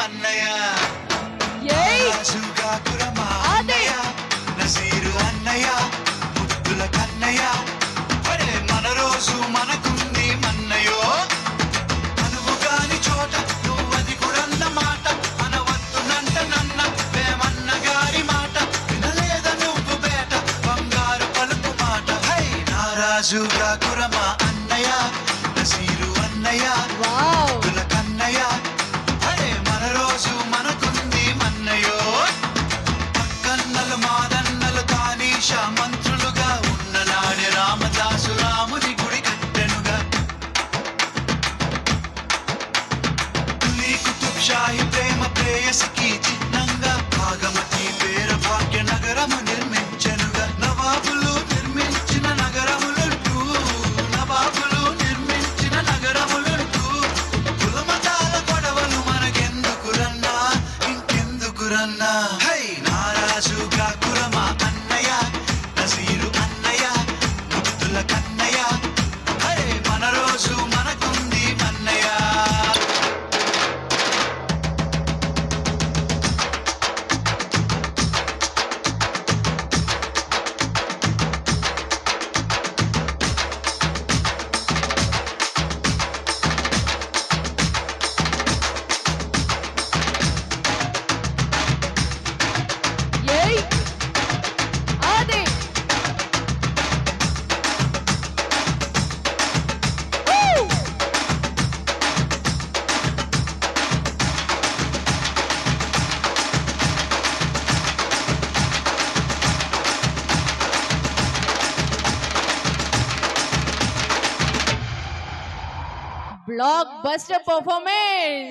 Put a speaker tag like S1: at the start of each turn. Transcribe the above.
S1: మన్నయ్య
S2: ఏయ్
S1: రాజుగా కురమా అన్నయ్య నసీరు అన్నయ్య ముద్దుల కన్నయ్య అరే మన రోజు మనకుంది మన్నయో అనువు కాని చోట నువ్వది కురన్న మాట అనవద్దునంట నన్న వేమన్న గారి మాట వినలేద నువ్వు బేట బంగారు పలుకు మాట హై నా రాజుగా కురమా అన్నయ్య నసీరు అన్నయ్య
S2: వావ్
S1: ముద్దుల కన్నయ్య అరే మన రోజు మనకుంది మన్నయో పక్కన్నలు మాదన్నలు తానీష మంత్రులుగా ఉన్న నాడే రామదాసు రాముని గుడి కట్టెనుగా తులీ కుతుబ్ షాహి ప్రేమ ప్రేయసికి చిహ్నంగా భాగమతి పేర భాగ్య నగరము నిర్మించెనుగా నవాబులు నిర్మించిన నగరములుంటూ నవాబులు నిర్మించిన నగరములుంటూ కులమతాల గొడవలు మనకెందుకురన్నా ఇంకెందుకురన్నా హై నారాజుగా కురమా అన్నయ్య నసీరు అన్నయ్య ముద్దుల కన్నయ్య హరే మన రోజు మనకుంది మన్నయ్య
S2: ఏయ్ అది ఊ బ్లాక్ బస్టర్ పర్ఫార్మెన్స్